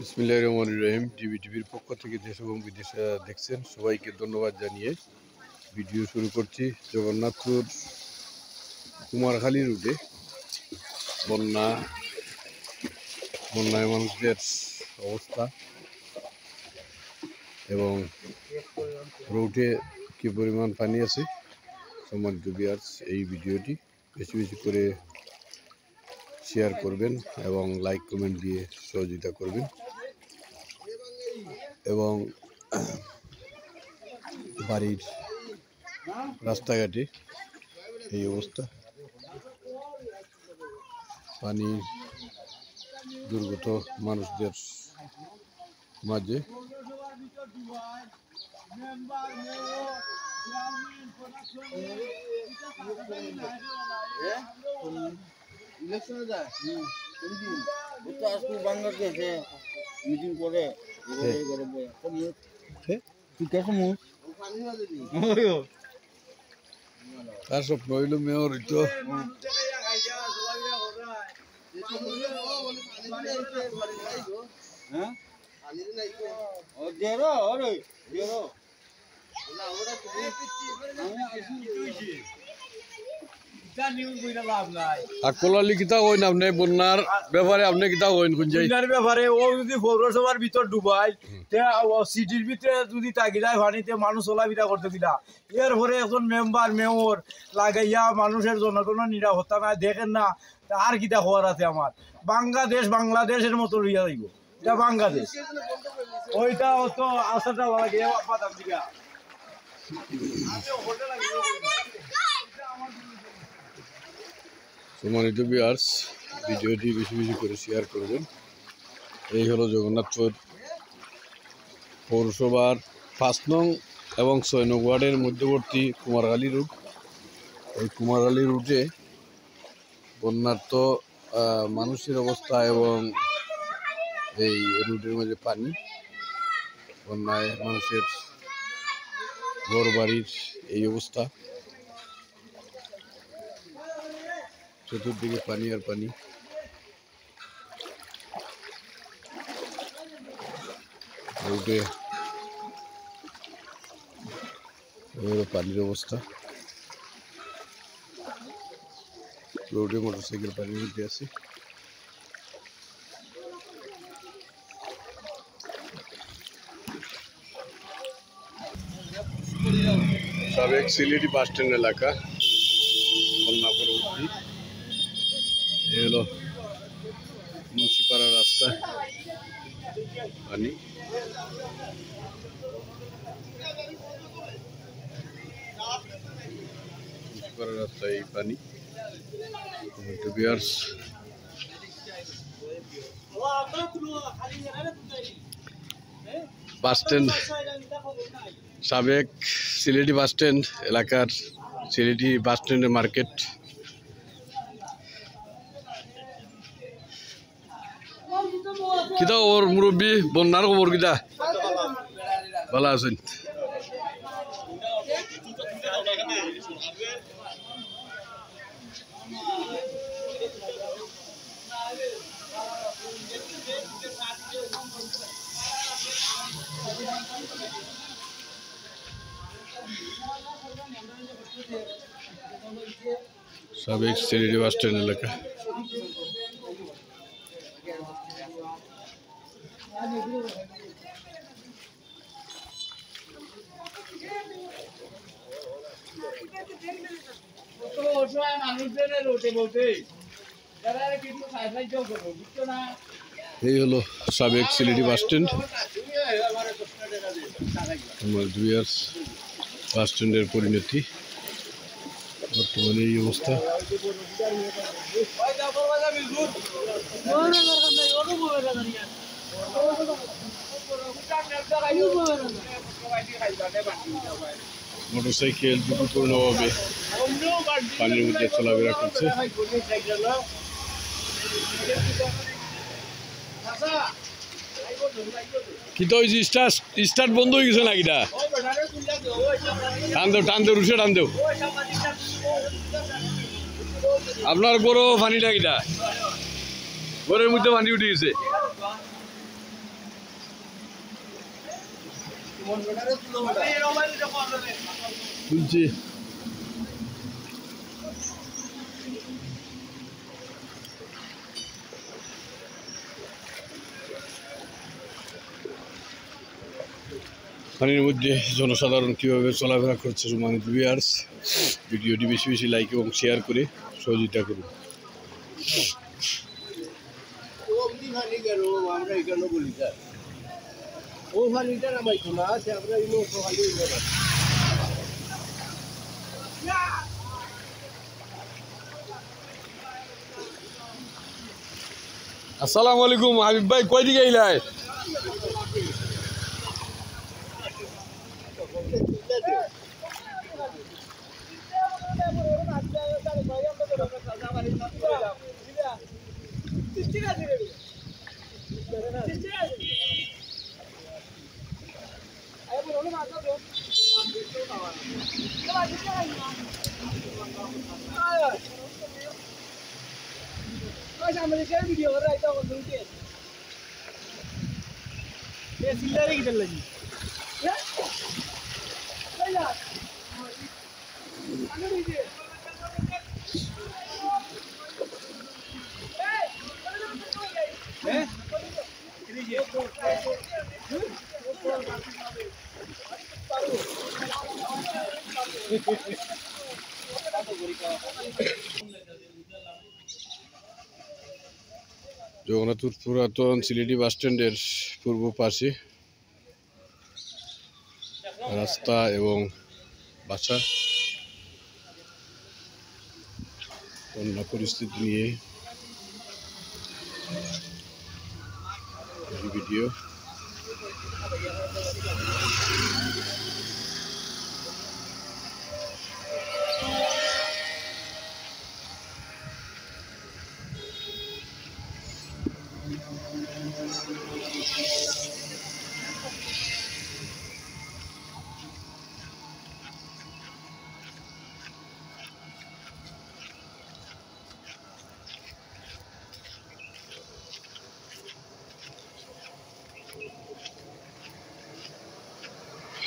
বিসমিল্লাহিররহমানিররহিম। টিভির পক্ষ থেকে দেশ এবং বিদেশে দেখছেন সবাইকে ধন্যবাদ জানিয়ে ভিডিও শুরু করছি। জগন্নাথপুর কুমারখালী রুটে বন্যায় মানুষদের অবস্থা এবং রুটে কি পরিমাণ পানি আছে। সম্মানিত ভিউয়ার্স, এই ভিডিওটি বেশি বেশি করে শেয়ার করবেন এবং লাইক কমেন্ট দিয়ে সহযোগিতা করবেন। এবং বাড়ির রাস্তাঘাটে এই অবস্থা, পানি দুর্গত মানুষদের মাঝে বাংলাদেশে মিটিং করে তার স্বপ্ন হইল মেয়র হইতো। আকলালি কিতা কইন আপনি বন্যার ব্যাপারে? আপনি কিতা কইন কোন যাই বন্যার ব্যাপারে? ও যদি পৌরসভার ভিতর ডুবাই সিটির ভিতরে যদি তাকি যায় পানিতে মানুষ চলাফেরা করতে দিলা, এরপরে এখন মেম্বার মেয়র লাগাইয়া মানুষের জনগণের নিরাপত্তা নাই দেখেন না। আর কিতা খবর আছে? আমার বাংলাদেশের মতো লইয়া যাইব, এটা বাংলাদেশ। ওইটা তো আশাটা লাগে বাদাম দিকা। সম্মানিত ভিউয়ার্স, ভিডিওটি বেশি বেশি করে শেয়ার করবেন। এই হলো জগন্নাথপুর পৌরসভার 5 নং এবং 6 নং ওয়ার্ডের মধ্যবর্তী কুমারখালী রুট। এই কুমারখালী রুটে বন্যার্ত মানুষের অবস্থা এবং এই রুটের মধ্যে পানি, বন্যায় মানুষের ঘর বাড়ির এই অবস্থা, চতুর্দিকে পানি আর পানি। রুটে পানির অবস্থা, রোডে মোটরসাইকেল পানির মধ্যে আছে। সাবেক সিলেটি বাস স্ট্যান্ড এলাকা, বন্যা পরবর্তী। এ হলো মুন্সিপাড়া রাস্তা, পানি। মুন্সিপাড়া রাস্তায় এই পানি। বাস স্ট্যান্ড, সাবেক সিলেটি বাস স্ট্যান্ড এলাকার সিলেটি বাস স্ট্যান্ডের মার্কেট। কিতা খবর মুরব্বী? বন্যার খবর কিতা? ভালো আছেন? সাবেক সিলেটি বাস স্ট্যান্ড এলাকা। এই হলো সাবেক সিলেটি বাস স্ট্যান্ড। আমার 2 ইয়ার্স বাস স্ট্যান্ডের পরিণতি, বর্তমানে এই অবস্থা। মোটরসাইকেল ঝুঁকিপূর্ণভাবে পানির মধ্যে চলাফেরা করছে। কিন্তু ওই যে স্টার্ট বন্ধ হয়ে গেছে নাকি? টান দেও রুশে টান দেও। আপনার বড় পানিটা কিটা ঘরের মধ্যে পানি উঠে গেছে। তুলছি। পানির মধ্যে জনসাধারণ কীভাবে চলাফেরা করছে সম্মানিত ভিউয়ার্স, ভিডিওটি বেশি বেশি লাইক এবং শেয়ার করে সহযোগিতা করুন। আমরা এখানে বলি স্যার ও পানিটা নামাইতো না সে আমরা আসসালামু আলাইকুম হাবিব ভাই, কই দিকে আইলাই? ভিডিও করে রাখতে হবে সিল্লারে কি লাগি জগন্নাথপুর পুরাতন সিলেটি বাস স্ট্যান্ডের পূর্ব পাশে রাস্তা এবং বাসা বন্যা পরিস্থিতি নিয়ে এই ভিডিও।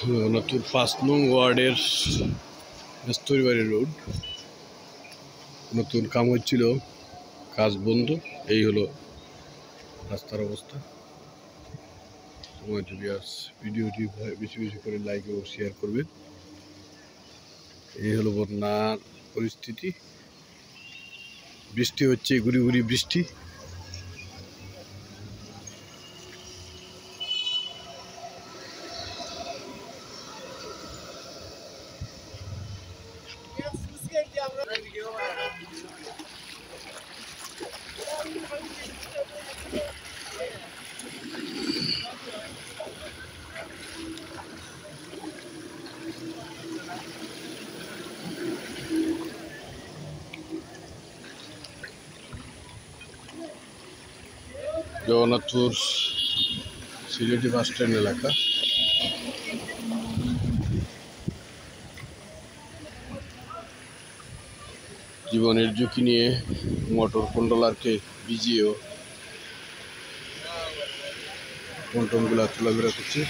জগন্নাথপুর ৫ নং ওয়ার্ডের মেস্তরিবাড়ি রোড, নতুন কাম হচ্ছিল, কাজ বন্ধ। এই হলো রাস্তার অবস্থা। ভিডিওটি বেশি বেশি করে লাইক এবং শেয়ার করবেন। এই হলো বন্যার পরিস্থিতি, বৃষ্টি হচ্ছে, গুড়ি গুড়ি বৃষ্টি। জগন্নাথপুর সিলেটি বাস স্ট্যান্ড এলাকা। জীবনের ঝুঁকি নিয়ে মোটর কন্ট্রোলারকে ভিজিয়েও টমটমগুলা চলাফেরা করছে।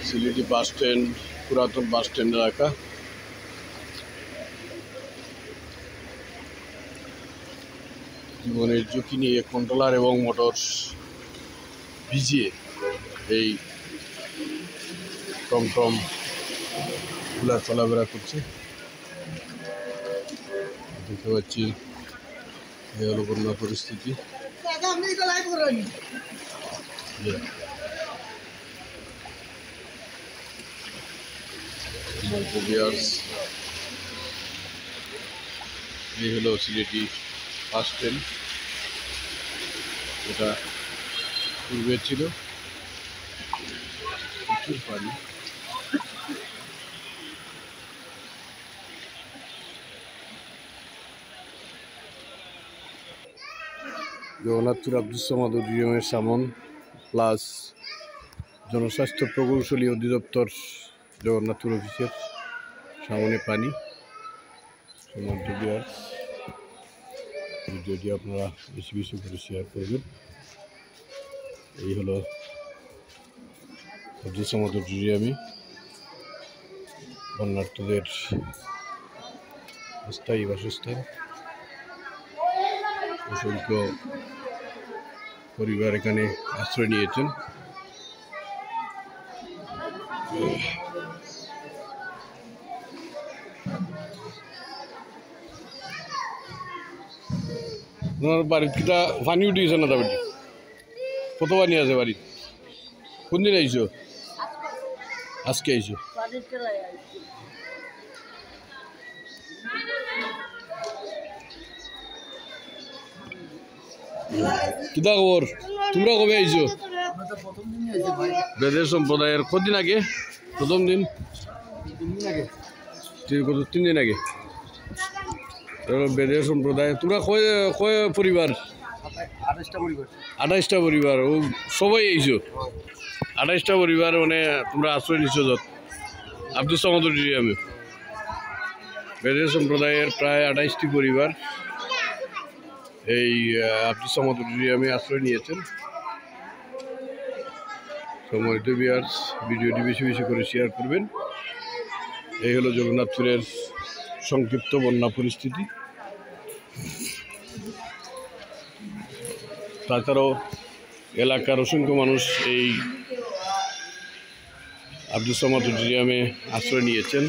সিলেটি বাস স্ট্যান্ড, পুরাতন বাস স্ট্যান্ড এলাকা। জীবনের ঝুঁকি নিয়ে কন্ট্রোলার এবং মোটর ভিজিয়ে এই টমটম গুলা চলাফেরা করছে। দেখতে পাচ্ছি এই হলো বন্যা পরিস্থিতি। এই হলো সিলেটি বাস স্ট্যান্ড, এটা পূর্বে ছিল প্রচুর পানি। জগন্নাথপুর আব্দুস সামাদ অডিটোরিয়ামের সামন প্লাস জনস্বাস্থ্য প্রকৌশলী অধিদপ্তর জগন্নাথপুর অফিসের সামনে পানি। ভিডিওটি আপনারা বেশি বেশি করে শেয়ার করবেন। এই হলো আমি বন্যার্থদের স্থায়ী বাসস্থান। অসংখ্য পরিবার এখানে আশ্রয় নিয়েছেন। আপনার বাড়ির কিটা পানি উঠিয়েছে না? বাড়ি কত পানি আছে বাড়ি? কোন দিন আইছো? আজকে আইছো? কিতা খবর? তোমরা কবে আইছো? বেদের সম্প্রদায়ের কতদিন আগে? প্রথম দিন 3 দিন আগে। বেদের সম্প্রদায় তোমরা কয় পরিবার? 28টা পরিবার। ও সবাই আইছো? 28টা পরিবার মানে তোমরা আশ্রয় নিচ্ছ যত আব্দুল সামাদ আমি বেদের সম্প্রদায়ের প্রায় 28টি পরিবার এই আব্দুল সামাদ আমি আশ্রয় নিয়েছেন। সম্মানিত ভিউয়ার্স, ভিডিওটি বেশি বেশি করে শেয়ার করবেন। এই হলো জগন্নাথপুরের সংক্ষিপ্ত বন্যা পরিস্থিতি। তাছাড়াও এলাকার অসংখ্য মানুষ এই আব্দুল সামাদ অডিটোরিয়ামে আশ্রয় নিয়েছেন।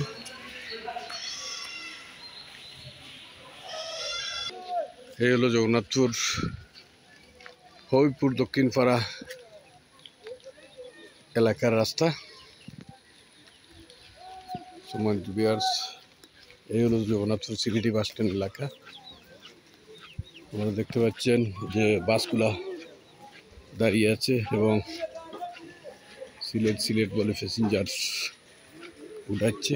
এই হলো জগন্নাথপুর হবিপুর দক্ষিণপাড়া এলাকার রাস্তা। সম্মানিত ভিউয়ার্স, এই হলো জগন্নাথপুর সিলেটি বাস স্ট্যান্ড এলাকা। আপনারা দেখতে পাচ্ছেন যে বাসগুলা দাঁড়িয়ে আছে এবং সিলেট বলে প্যাসেঞ্জার উঠাচ্ছে।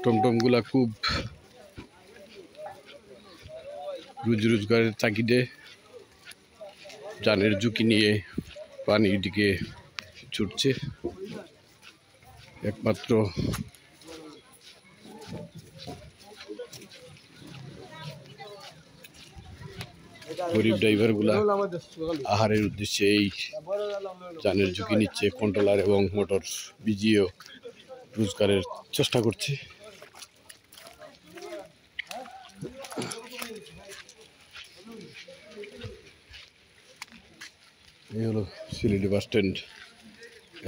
টমটমগুলা খুব রুজি রোজগারের তাগিদে জানের ঝুঁকি নিয়ে পানির দিকে ছুটছে। একমাত্র গরিব ড্রাইভারগুলা আহারের উদ্দেশ্যে এই জানের ঝুঁকি নিচ্ছে। কন্ট্রোলার এবং মোটর বিজিও রোজগারের চেষ্টা করছে। এই হলো সিলেটি বাস স্ট্যান্ড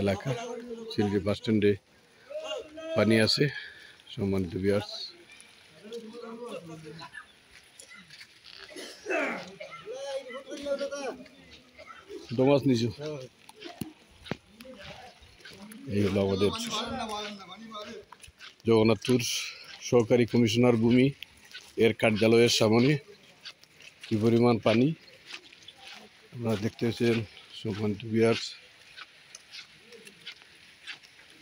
এলাকা। সিলেটি বাস স্ট্যান্ডে পানি আছে। সম্মানিত ভিউয়ার্স, মাছ নিচু। এই হলো আমাদের জগন্নাথপুর সহকারী কমিশনার ভূমি এর কার্যালয়ের সামনে কি পরিমাণ পানি আপনারা দেখতেছেন। সম্মানিত ভিউয়ার্স,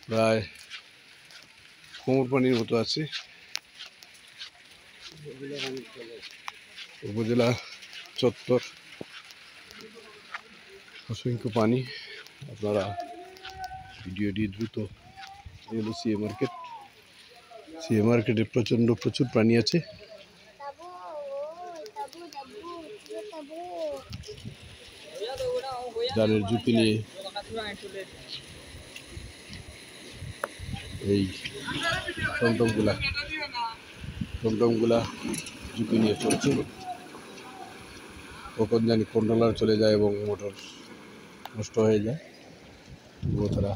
প্রায় কোমর পানির মতো আছে। উপজেলা চত্বর অসংখ্য পানি। আপনারা ভিডিওটি দ্রুত। এই হলো সিএ মার্কেটে প্রচুর পানি আছে। জানের ঝুঁকি নিয়ে এই টমটমগুলা ঝুঁকি নিয়ে চলছে। কখন জানি কন্ট্রোলার চলে যায় এবং মোটর নষ্ট হয়ে যায়। তবুও তারা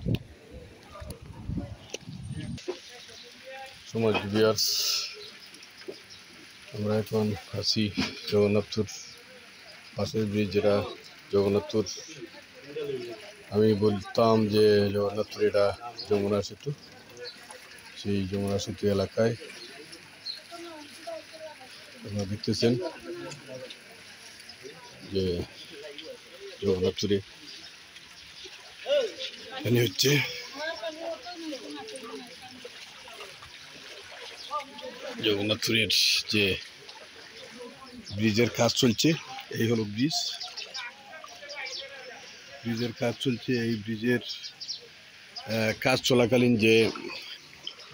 সম্মানিত ভিউয়ার্স, আমরা এখন আছি জগন্নাথপুর পাশের ব্রিজ, যেটা জগন্নাথপুর। আমি বলতাম যে জগন্নাথপুর এটা যমুনা সেতু। সেই যমুনা সেতু এলাকায় আপনারা দেখতেছেন যে জগন্নাথপুরে এখানে হচ্ছে জগন্নাথপুরের যে ব্রিজের কাজ চলছে। এই হলো ব্রিজের কাজ চলছে। এই ব্রিজের কাজ চলাকালীন যে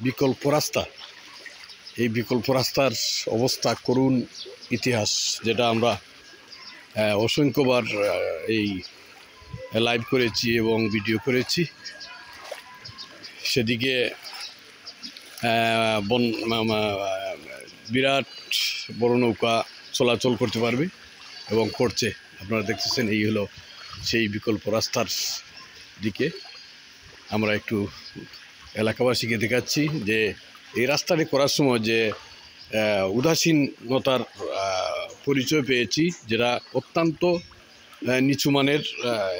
বিকল্প রাস্তা, এই বিকল্প রাস্তার অবস্থা করুণ ইতিহাস, যেটা আমরা অসংখ্যবার এই লাইভ করেছি এবং ভিডিও করেছি। সেদিকে বিরাট বড় নৌকা চলাচল করতে পারবে এবং করছে। আপনারা দেখতেছেন, এই হলো সেই বিকল্প রাস্তার দিকে। আমরা একটু এলাকাবাসীকে দেখাচ্ছি যে এই রাস্তাটি করার সময় যে উদাসীনতার পরিচয় পেয়েছি, যেটা অত্যন্ত নিচু মানের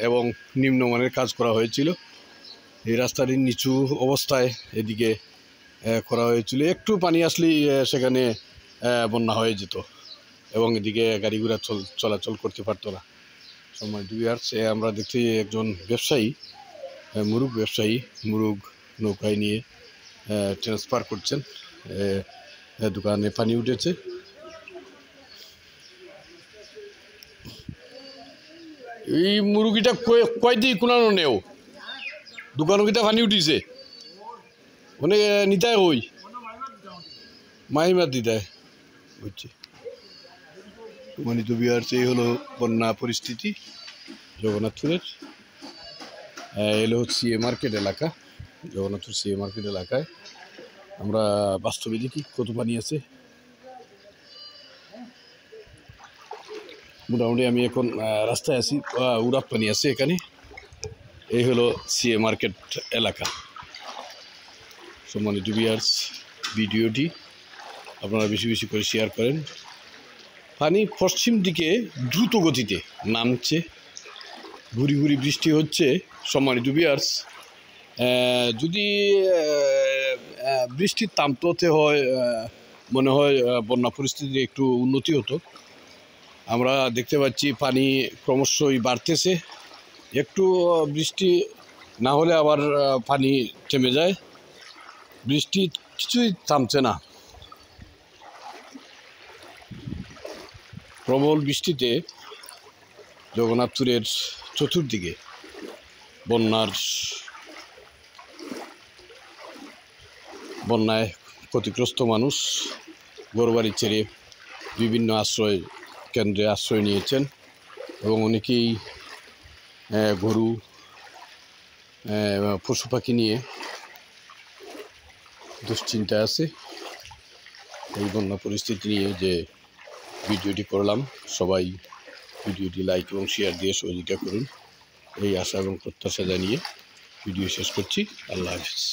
এবং নিম্নমানের কাজ করা হয়েছিল। এই রাস্তাটি নিচু অবস্থায় এদিকে করা হয়েছিল। একটু পানি আসলেই সেখানে বন্যা হয়ে যেত এবং এদিকে গাড়ি ঘোড়া চলাচল করতে পারতো না। সময় ভিউয়ার্স, আমরা দেখছি একজন ব্যবসায়ী, মুরুগ নৌকায় নিয়ে ট্রান্সফার করছেন। দোকানে পানি উঠেছে। এই মুরগিটা কয়দিন কোনানো নেও দোকানও কিটা পানি উঠিছে, অনেক নিতায় ওই মাহিমার দিদায় বুঝছি। মানে তো বিহার, এই হলো বন্যা পরিস্থিতি জগন্নাথপুরের। এলো হচ্ছে মার্কেট এলাকা, জগন্নাথপুর সিএ মার্কেট এলাকায়। আমরা বাস্তবে দেখি কত পানি আছে। মোটামুটি আমি এখন রাস্তায় আছি, উড়াপ পানি আছে এখানে। এই হলো সিএ মার্কেট এলাকা। সম্মানিত ভিউয়ার্স, ভিডিওটি আপনারা বেশি বেশি করে শেয়ার করেন। পানি পশ্চিম দিকে দ্রুত গতিতে নামছে, ঘুরি ঘুরি বৃষ্টি হচ্ছে। সম্মানিত ভিউয়ার্স, যদি বৃষ্টির থামতে হয়, মনে হয় বন্যা পরিস্থিতি একটু উন্নতি হতো। আমরা দেখতে পাচ্ছি পানি ক্রমশই বাড়তেছে। একটু বৃষ্টি না হলে আবার পানি থেমে যায়। বৃষ্টি কিছুই থামছে না। প্রবল বৃষ্টিতে জগন্নাথপুরের চতুর্দিকে বন্যায় ক্ষতিগ্রস্ত মানুষ ঘরবাড়ি ছেড়ে বিভিন্ন আশ্রয় কেন্দ্রে আশ্রয় নিয়েছেন এবং অনেকেই গরু পশু পাখি নিয়ে দুশ্চিন্তায় আছে। এই বন্যা পরিস্থিতি নিয়ে যে ভিডিওটি করলাম, সবাই ভিডিওটি লাইক এবং শেয়ার দিয়ে সহযোগিতা করুন, এই আশা এবং প্রত্যাশা জানিয়ে ভিডিও শেষ করছি। আল্লাহ হাফিজ।